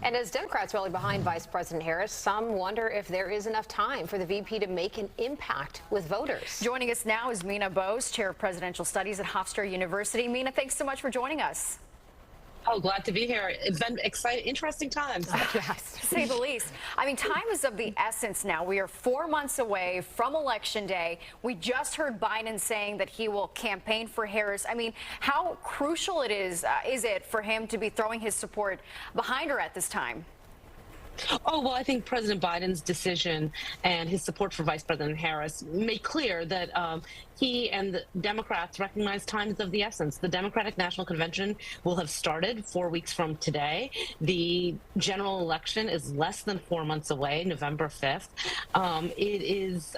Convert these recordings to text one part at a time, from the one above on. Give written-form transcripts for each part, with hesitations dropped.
And as Democrats rally behind Vice President Harris, some wonder if there is enough time for the VP to make an impact with voters. Joining us now is Meena Bose, Chair of Presidential Studies at Hofstra University. Meena, thanks so much for joining us. Oh, glad to be here. It's been exciting, interesting times. Yes, to say the least. I mean, time is of the essence now. We are 4 months away from Election Day. We just heard Biden saying that he will campaign for Harris. I mean, how crucial is it for him to be throwing his support behind her at this time? Oh, well, I think President Biden's decision and his support for Vice President Harris made clear that he and the Democrats recognize time is of the essence. The Democratic National Convention will have started 4 weeks from today. The general election is less than 4 months away, November 5th. It is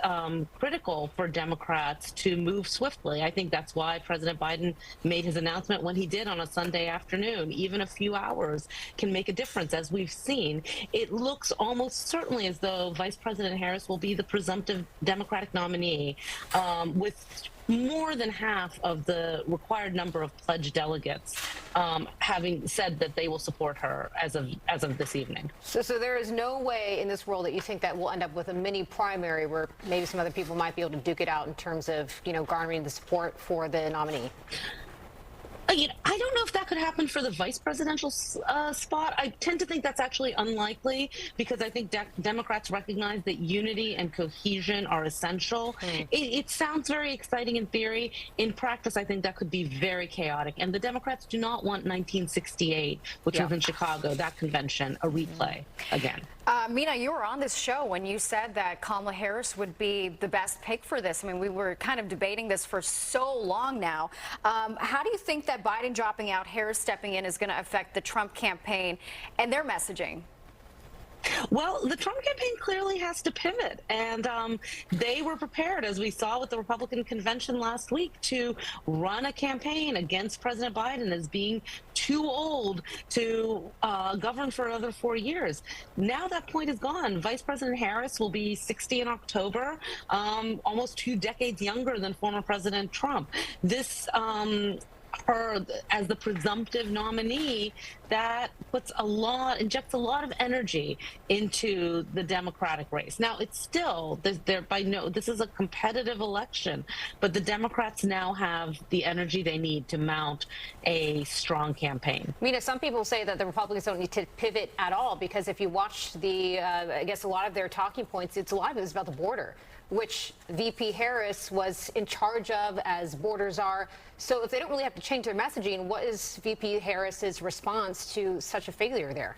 critical for Democrats to move swiftly. I think that's why President Biden made his announcement when he did on a Sunday afternoon. Even a few hours can make a difference, as we've seen. It looks almost certainly as though Vice President Harris will be the presumptive Democratic nominee, with more than half of the required number of pledged delegates having said that they will support her as of this evening. So there is no way in this world that you think that we'll end up with a mini primary where maybe some other people might be able to duke it out in terms of, garnering the support for the nominee? I don't know if that could happen for the vice presidential spot. I tend to think that's actually unlikely because I think Democrats recognize that unity and cohesion are essential. It sounds very exciting in theory. In practice, I think that could be very chaotic. And the Democrats do not want 1968, which was in Chicago, that convention, a replay again. Meena, you were on this show when you said that Kamala Harris would be the best pick for this. I mean, we were kind of debating this for so long now. How do you think that Biden dropping out, Harris stepping in, is going to affect the Trump campaign and their messaging? Well, the Trump campaign clearly has to pivot, and they were prepared, as we saw with the Republican convention last week, to run a campaign against President Biden as being too old to govern for another 4 years. Now that point is gone. Vice President Harris will be 60 in October, almost 2 decades younger than former President Trump. This her as the presumptive nominee, that injects a lot of energy into the Democratic race. Now, it's still this is a competitive election, but the Democrats now have the energy they need to mount a strong campaign. Meena, some people say that the Republicans don't need to pivot at all because if you watch I guess a lot of their talking points, a lot of it is about the border, which VP Harris was in charge of, as borders are. So if they don't really have to change their messaging, what is VP Harris's response to such a failure there?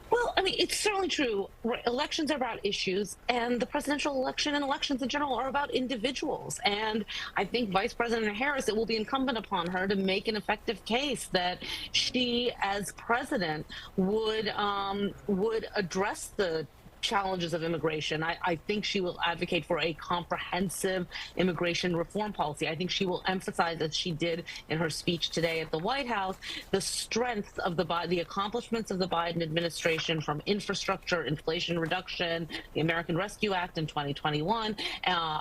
Well, I mean, it's certainly true. Elections are about issues, and the presidential election and elections in general are about individuals. And I think Vice President Harris, it will be incumbent upon her to make an effective case that she, as president, would address the challenges of immigration. I think she will advocate for a comprehensive immigration reform policy. I think she will emphasize, as she did in her speech today at the White House, the strength of the accomplishments of the Biden administration, from infrastructure, inflation reduction, the American Rescue Act in 2021,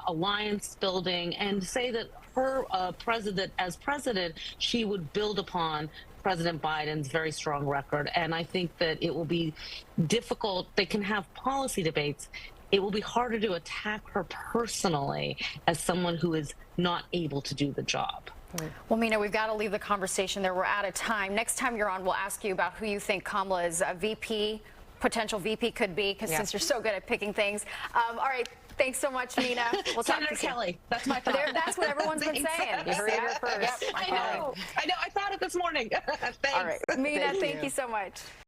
alliance building, and say that her as president, she would build upon President Biden's very strong record. And I think that it will be difficult. They can have policy debates. It will be harder to attack her personally as someone who is not able to do the job. Well, Meena, we've got to leave the conversation there. We're out of time. Next time you're on, we'll ask you about who you think Kamala's potential VP could be, because since you're so good at picking things. All right. Thanks so much, Meena. We'll talk to you soon. Kelly. That's my thought. That's what everyone's been saying. You heard it here first. Yep, I know. I thought it this morning. Thanks. All right. Meena, thank you so much.